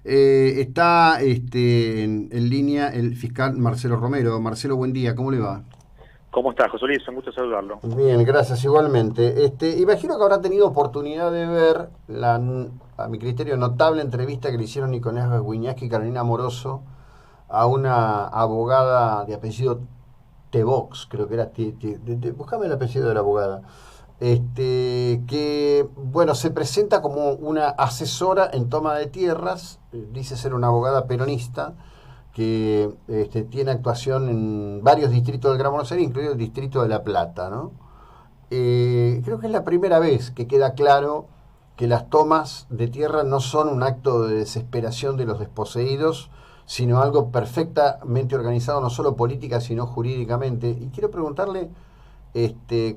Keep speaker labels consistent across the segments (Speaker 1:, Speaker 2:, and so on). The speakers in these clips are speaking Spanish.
Speaker 1: Está en línea el fiscal Marcelo Romero. Marcelo, buen día, ¿cómo le va?
Speaker 2: ¿Cómo estás, José Luis? Un gusto saludarlo.
Speaker 1: Bien, gracias, igualmente. Imagino que habrá tenido oportunidad de ver a mi criterio, notable entrevista que le hicieron Nicolás Wiñaski y Carolina Moroso a una abogada de apellido Tebox, creo que era. Buscame el apellido de la abogada. Que, bueno, se presenta como una asesora en toma de tierras, dice ser una abogada peronista, que tiene actuación en varios distritos del Gran Buenos Aires, incluido el distrito de La Plata, ¿no? Creo que es la primera vez que queda claro que las tomas de tierra no son un acto de desesperación de los desposeídos, sino algo perfectamente organizado, no solo política, sino jurídicamente. Y quiero preguntarle, este,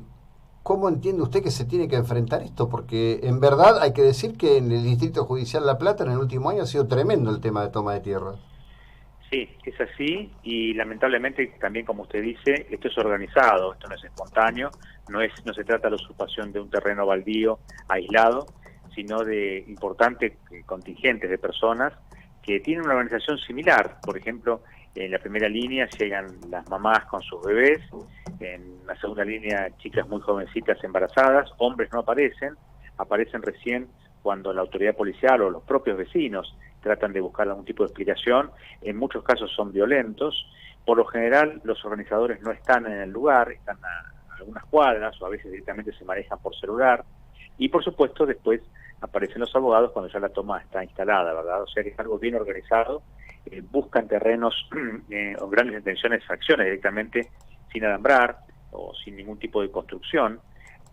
Speaker 1: ¿cómo entiende usted que se tiene que enfrentar esto? Porque en verdad hay que decir que en el Distrito Judicial La Plata en el último año ha sido tremendo el tema de toma de tierra.
Speaker 2: Sí, es así y lamentablemente también, como usted dice, esto es organizado, esto no es espontáneo, no se trata de la usurpación de un terreno baldío aislado, sino de importantes contingentes de personas que tienen una organización similar. Por ejemplo, en la primera línea llegan las mamás con sus bebés, en la segunda línea chicas muy jovencitas embarazadas, hombres no aparecen, aparecen recién cuando la autoridad policial o los propios vecinos tratan de buscar algún tipo de explicación. En muchos casos son violentos. Por lo general, los organizadores no están en el lugar, están a algunas cuadras o a veces directamente se manejan por celular. Y por supuesto, después aparecen los abogados cuando ya la toma está instalada, ¿verdad? O sea que es algo bien organizado. Buscan terrenos o grandes intenciones, fracciones directamente sin alambrar o sin ningún tipo de construcción.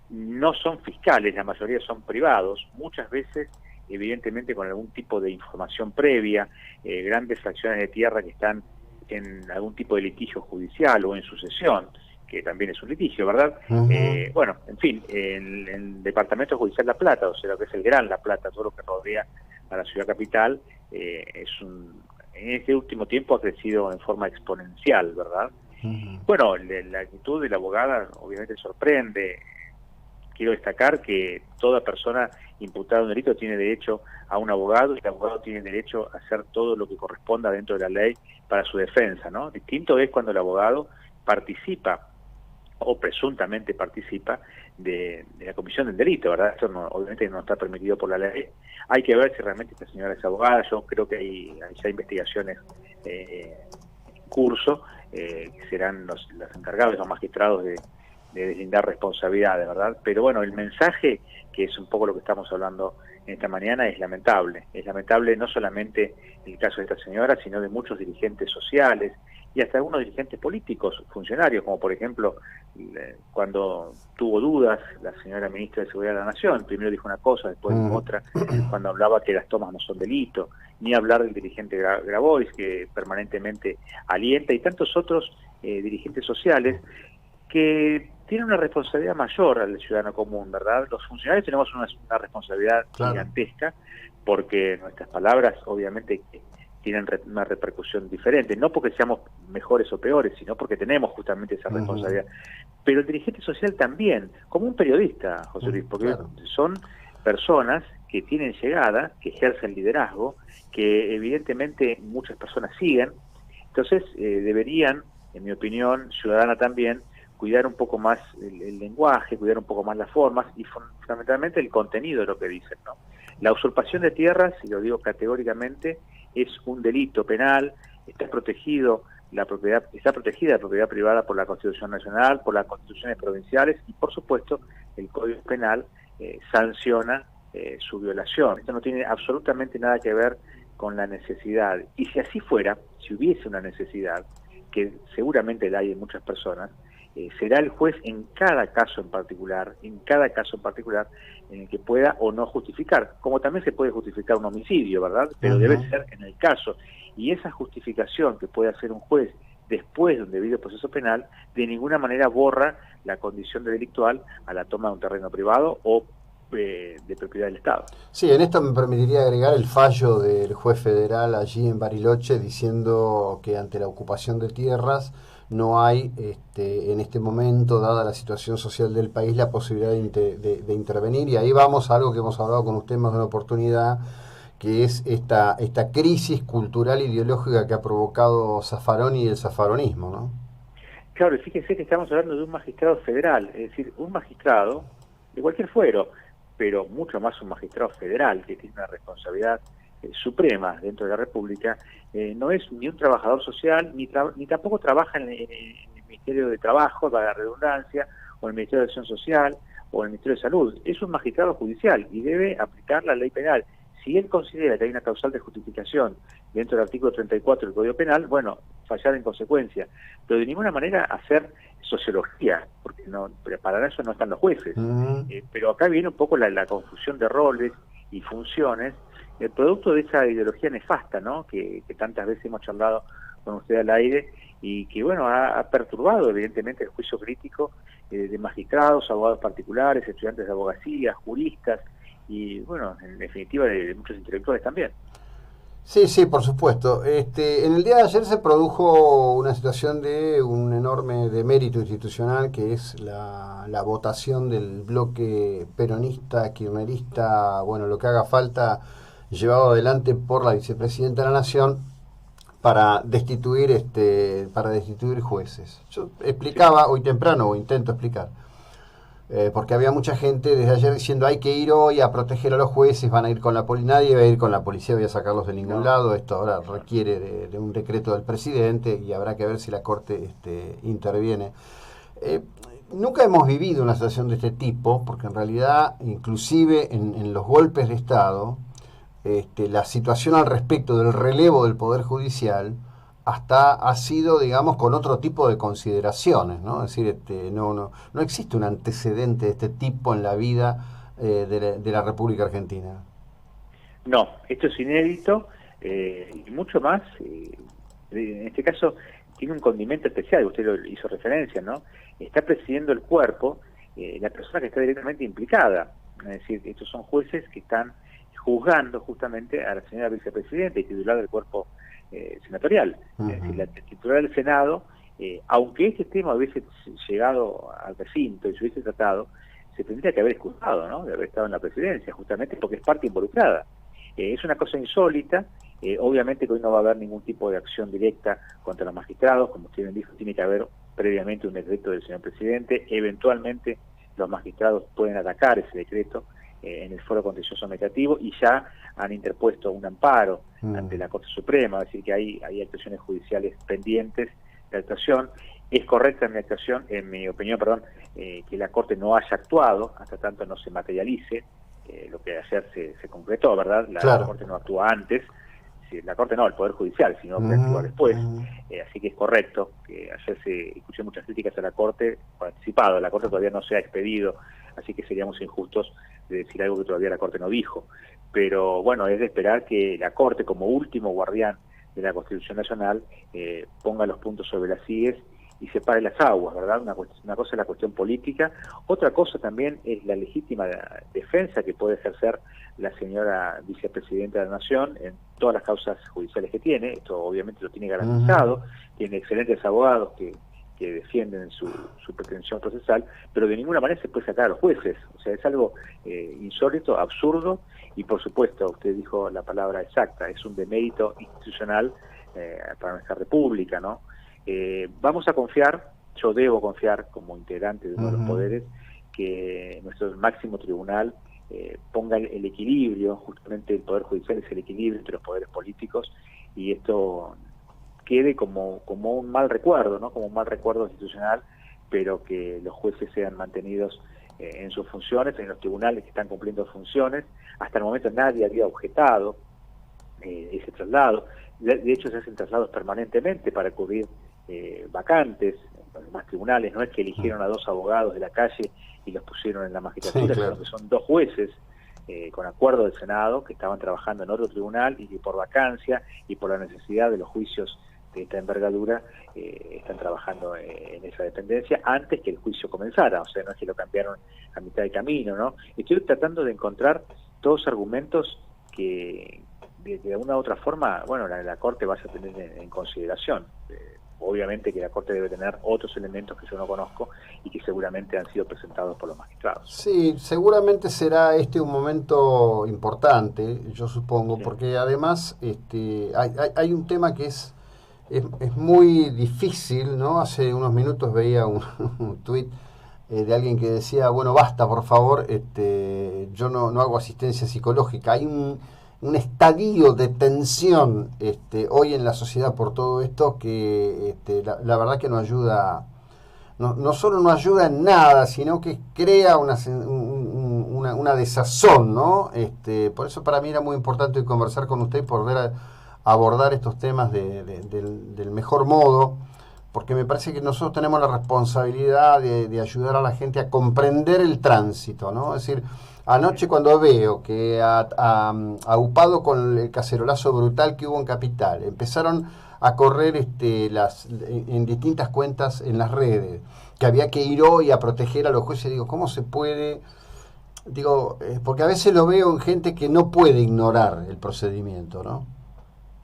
Speaker 2: No son fiscales, la mayoría son privados, muchas veces evidentemente con algún tipo de información previa, grandes fracciones de tierra que están en algún tipo de litigio judicial o en sucesión, que también es un litigio, ¿verdad?
Speaker 1: Ujú.
Speaker 2: Bueno, en fin, el Departamento Judicial La Plata, o sea, lo que es el Gran La Plata, todo lo que rodea a la ciudad capital, en este último tiempo ha crecido en forma exponencial, ¿verdad?
Speaker 1: Ujú.
Speaker 2: Bueno, la actitud de la abogada obviamente sorprende. Quiero destacar que toda persona imputada de un delito tiene derecho a un abogado y el abogado tiene derecho a hacer todo lo que corresponda dentro de la ley para su defensa, ¿no? Distinto es cuando el abogado participa o presuntamente participa de la comisión del delito, ¿verdad? Esto no, obviamente no está permitido por la ley. Hay que ver si realmente esta señora es abogada. Yo creo que hay ya investigaciones en curso, que serán los encargados, los magistrados de deslindar responsabilidades, ¿verdad? Pero bueno, el mensaje, que es un poco lo que estamos hablando en esta mañana, es lamentable. Es lamentable no solamente el caso de esta señora, sino de muchos dirigentes sociales y hasta algunos dirigentes políticos, funcionarios, como por ejemplo, cuando tuvo dudas la señora ministra de Seguridad de la Nación, primero dijo una cosa, después dijo
Speaker 1: Mm.
Speaker 2: otra, cuando hablaba que las tomas no son delito, ni hablar del dirigente Grabois, que permanentemente alienta, y tantos otros dirigentes sociales que tiene una responsabilidad mayor al ciudadano común, ¿verdad? Los funcionarios tenemos una responsabilidad
Speaker 1: Claro.
Speaker 2: gigantesca porque nuestras palabras obviamente tienen una repercusión diferente, no porque seamos mejores o peores, sino porque tenemos justamente esa
Speaker 1: Ujú.
Speaker 2: responsabilidad. Pero el dirigente social también, como un periodista, José Luis, porque
Speaker 1: Claro.
Speaker 2: son personas que tienen llegada, que ejercen liderazgo, que evidentemente muchas personas siguen. Entonces deberían, en mi opinión, ciudadana también, cuidar un poco más el lenguaje, cuidar un poco más las formas y fundamentalmente el contenido de lo que dicen, ¿no? La usurpación de tierras, y lo digo categóricamente, es un delito penal, está protegido está protegida la propiedad privada por la Constitución Nacional, por las constituciones provinciales y por supuesto el Código Penal sanciona su violación. Esto no tiene absolutamente nada que ver con la necesidad. Y si así fuera, si hubiese una necesidad, que seguramente la hay en muchas personas, será el juez en cada caso en particular, en el que pueda o no justificar, como también se puede justificar un homicidio, ¿verdad? Pero debe
Speaker 1: Ujú.
Speaker 2: ser en el caso. Y esa justificación que puede hacer un juez después de un debido proceso penal, de ninguna manera borra la condición de delictual a la toma de un terreno privado o de propiedad del Estado.
Speaker 1: Sí, en esto me permitiría agregar el fallo del juez federal allí en Bariloche diciendo que ante la ocupación de tierras no hay en este momento, dada la situación social del país, la posibilidad de intervenir. Y ahí vamos a algo que hemos hablado con usted más de una oportunidad, que es esta crisis cultural ideológica que ha provocado Zaffaroni y el zaffaronismo, ¿no?
Speaker 2: Claro, y fíjense que estamos hablando de un magistrado federal, es decir, un magistrado de cualquier fuero, pero mucho más un magistrado federal que tiene una responsabilidad suprema dentro de la República, no es ni un trabajador social, ni tampoco trabaja en el Ministerio de Trabajo, para la redundancia, o en el Ministerio de Acción Social, o en el Ministerio de Salud. Es un magistrado judicial y debe aplicar la ley penal. Si él considera que hay una causal de justificación dentro del artículo 34 del Código Penal, bueno, fallar en consecuencia. Pero de ninguna manera hacer sociología, porque no, para eso no están los jueces. Pero acá viene un poco la confusión de roles y funciones, el producto de esa ideología nefasta, ¿no? Que tantas veces hemos charlado con usted al aire y que, bueno, ha perturbado evidentemente el juicio crítico de magistrados, abogados particulares, estudiantes de abogacía, juristas y, bueno, en definitiva de muchos intelectuales también.
Speaker 1: Sí, sí, por supuesto. En el día de ayer se produjo una situación de un enorme demérito institucional, que es la votación del bloque peronista, kirchnerista, bueno, lo que haga falta, llevado adelante por la vicepresidenta de la Nación para destituir jueces. Yo explicaba hoy temprano, o intento explicar, porque había mucha gente desde ayer diciendo hay que ir hoy a proteger a los jueces, van a ir con la policía, nadie va a ir con la policía, voy a sacarlos de ningún lado, esto ahora requiere de un decreto del presidente y habrá que ver si la Corte interviene. Nunca hemos vivido una situación de este tipo, porque en realidad, inclusive en los golpes de Estado, la situación al respecto del relevo del Poder Judicial hasta ha sido, digamos, con otro tipo de consideraciones, ¿no? Es decir, no existe un antecedente de este tipo en la vida de la República Argentina.
Speaker 2: No, esto es inédito y mucho más, en este caso tiene un condimento especial, usted lo hizo referencia, ¿no? Está presidiendo el cuerpo la persona que está directamente implicada, es decir, estos son jueces que están juzgando justamente a la señora vicepresidenta y titular del cuerpo senatorial. Es decir, la titular del Senado, aunque este tema hubiese llegado al recinto y se hubiese tratado, se tendría que haber excusado, ¿no?, de haber estado en la presidencia, justamente porque es parte involucrada. Es una cosa insólita, obviamente que hoy no va a haber ningún tipo de acción directa contra los magistrados, como usted bien dijo, tiene que haber previamente un decreto del señor presidente, eventualmente los magistrados pueden atacar ese decreto en el foro contencioso meditativo y ya han interpuesto un amparo ante la Corte Suprema, es decir que hay actuaciones judiciales pendientes de actuación. Es correcta en mi opinión, que la Corte no haya actuado hasta tanto no se materialice lo que ayer se concretó, ¿verdad?
Speaker 1: Claro.
Speaker 2: La Corte no actúa antes, la Corte no, el Poder Judicial, sino que actúa después. Así que es correcto que ayer escuché muchas críticas a la Corte por anticipado. La Corte todavía no se ha expedido, así que seríamos injustos de decir algo que todavía la Corte no dijo. Pero bueno, es de esperar que la Corte, como último guardián de la Constitución Nacional, ponga los puntos sobre las IES y separe las aguas, ¿verdad? Una cosa es la cuestión política, otra cosa también es la legítima defensa que puede ejercer la señora vicepresidenta de la Nación en todas las causas judiciales que tiene. Esto obviamente lo tiene garantizado, tiene excelentes abogados que defienden su pretensión procesal, pero de ninguna manera se puede sacar a los jueces. O sea, es algo insólito, absurdo, y por supuesto, usted dijo la palabra exacta, es un demérito institucional para nuestra república, ¿no? Vamos a confiar, yo debo confiar como integrante de uno de los poderes, que nuestro máximo tribunal ponga el equilibrio, justamente el Poder Judicial es el equilibrio entre los poderes políticos, y esto quede como un mal recuerdo, ¿no?, como un mal recuerdo institucional, pero que los jueces sean mantenidos en sus funciones, en los tribunales que están cumpliendo funciones. Hasta el momento nadie había objetado ese traslado. De hecho, se hacen traslados permanentemente para cubrir vacantes en más tribunales. No es que eligieron a dos abogados de la calle y los pusieron en la magistratura, sino que son dos jueces con acuerdo del Senado que estaban trabajando en otro tribunal y que por vacancia y por la necesidad de los juicios de esta envergadura están trabajando en esa dependencia antes que el juicio comenzara. O sea, no es que lo cambiaron a mitad de camino, ¿no? Estoy tratando de encontrar todos argumentos que de una u otra forma, bueno, la Corte vaya a tener en consideración. obviamente que la Corte debe tener otros elementos que yo no conozco y que seguramente han sido presentados por los magistrados.
Speaker 1: Sí, seguramente será un momento importante, yo supongo,
Speaker 2: Sí.
Speaker 1: porque además hay un tema que es muy difícil, ¿no? Hace unos minutos veía un tuit de alguien que decía, bueno, basta, por favor, yo no hago asistencia psicológica. Hay un estadio de tensión hoy en la sociedad por todo esto que la verdad que no ayuda, no solo no ayuda en nada, sino que crea una desazón, ¿no? Por eso para mí era muy importante conversar con usted y poder abordar estos temas del mejor modo, porque me parece que nosotros tenemos la responsabilidad de ayudar a la gente a comprender el tránsito, ¿no? Es decir, anoche cuando veo que aupado con el cacerolazo brutal que hubo en Capital, empezaron a correr en distintas cuentas en las redes, que había que ir hoy a proteger a los jueces, digo, ¿cómo se puede? Digo, porque a veces lo veo en gente que no puede ignorar el procedimiento, ¿no?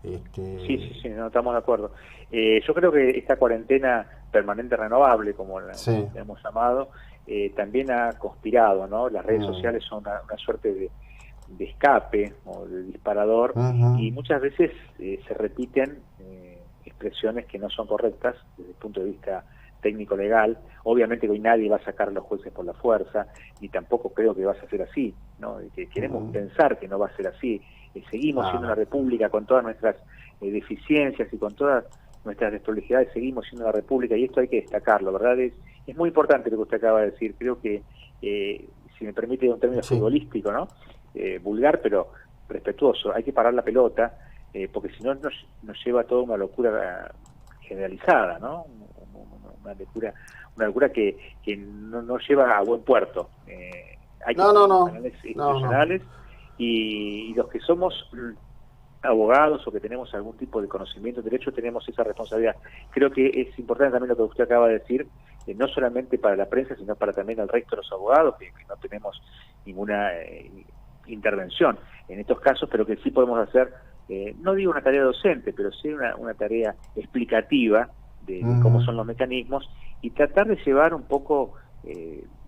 Speaker 2: Sí, no, estamos de acuerdo. Yo creo que esta cuarentena permanente renovable, como la hemos llamado, también ha conspirado, ¿no? Las redes sociales son una suerte de escape o de disparador, y muchas veces se repiten expresiones que no son correctas desde el punto de vista técnico-legal. Obviamente que hoy nadie va a sacar a los jueces por la fuerza, ni tampoco creo que vaya a ser así, ¿no? Que queremos pensar que no va a ser así. Seguimos siendo una república con todas nuestras deficiencias y con todas nuestras desprolijidades, seguimos siendo una república, y esto hay que destacarlo, ¿verdad? Es muy importante lo que usted acaba de decir. Creo que, si me permite un término futbolístico, ¿no? Vulgar pero respetuoso, hay que parar la pelota, porque si no nos lleva a toda una locura generalizada, ¿no? Una locura que no lleva a buen puerto. Hay que tener canales institucionales. Y los que somos abogados o que tenemos algún tipo de conocimiento de derecho tenemos esa responsabilidad. Creo que es importante también lo que usted acaba de decir, no solamente para la prensa, sino para también el resto de los abogados, que no tenemos ninguna intervención en estos casos, pero que sí podemos hacer, no digo una tarea docente, pero sí una tarea explicativa de cómo son los mecanismos, y tratar de llevar un poco...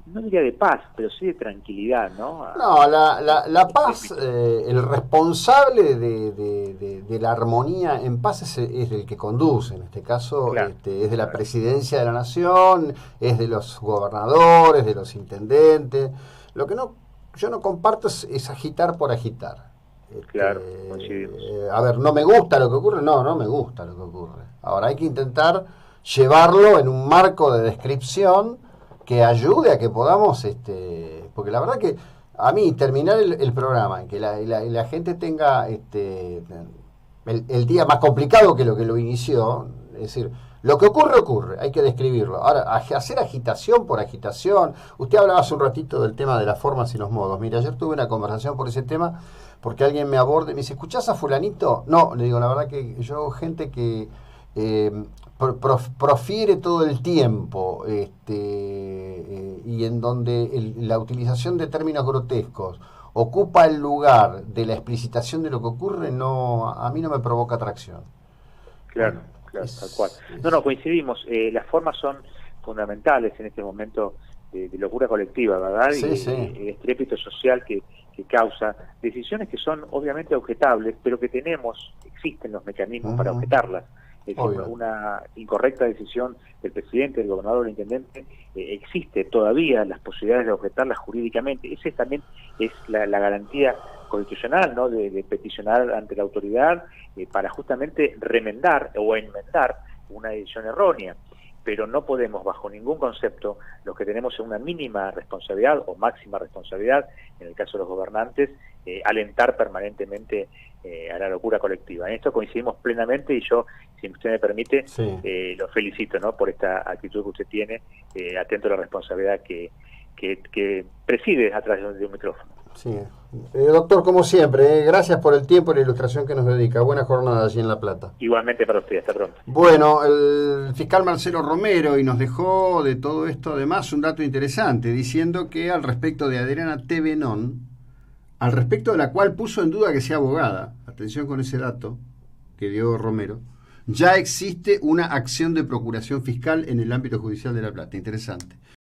Speaker 2: no diría de paz, pero sí de tranquilidad, ¿no?
Speaker 1: No, la paz, el responsable de la armonía en paz es el que conduce, en este caso, claro, es de la presidencia de la nación, es de los gobernadores, de los intendentes. Lo que yo no comparto es agitar por agitar.
Speaker 2: Claro,
Speaker 1: a ver, ¿no me gusta lo que ocurre? No me gusta lo que ocurre. Ahora hay que intentar llevarlo en un marco de descripción que ayude a que podamos, porque la verdad que a mí terminar el programa, que la gente tenga el día más complicado que lo inició, es decir, lo que ocurre, hay que describirlo. Ahora, hacer agitación por agitación, usted hablaba hace un ratito del tema de las formas y los modos. Mira, ayer tuve una conversación por ese tema, porque alguien me aborda y me dice, ¿escuchás a fulanito? No, le digo, la verdad que yo, gente que profiere todo el tiempo y en donde la utilización de términos grotescos ocupa el lugar de la explicitación de lo que ocurre, a mí no me provoca atracción.
Speaker 2: Claro, tal cual. No, coincidimos. Las formas son fundamentales en este momento de locura colectiva, ¿verdad?
Speaker 1: Sí,
Speaker 2: el estrépito social que causa decisiones que son obviamente objetables, pero que existen los mecanismos para objetarlas. Es decir, una incorrecta decisión del presidente, del gobernador, del intendente, existe todavía las posibilidades de objetarlas jurídicamente. Esa también es la garantía constitucional, ¿no? De peticionar ante la autoridad para justamente remendar o enmendar una decisión errónea. Pero no podemos, bajo ningún concepto, los que tenemos una mínima responsabilidad o máxima responsabilidad, en el caso de los gobernantes, alentar permanentemente a la locura colectiva. En esto coincidimos plenamente, y yo, si usted me permite, lo felicito, ¿no? Por esta actitud que usted tiene, atento a la responsabilidad que preside a través de un micrófono.
Speaker 1: Sí. Doctor, como siempre, gracias por el tiempo y la ilustración que nos dedica. Buena jornada allí en La Plata.
Speaker 2: Igualmente para usted, hasta pronto.
Speaker 1: Bueno, el fiscal Marcelo Romero, y nos dejó de todo esto además un dato interesante, diciendo que al respecto de Adriana Tevenón, al respecto de la cual puso en duda que sea abogada, atención con ese dato que dio Romero, ya existe una acción de procuración fiscal en el ámbito judicial de La Plata. Interesante.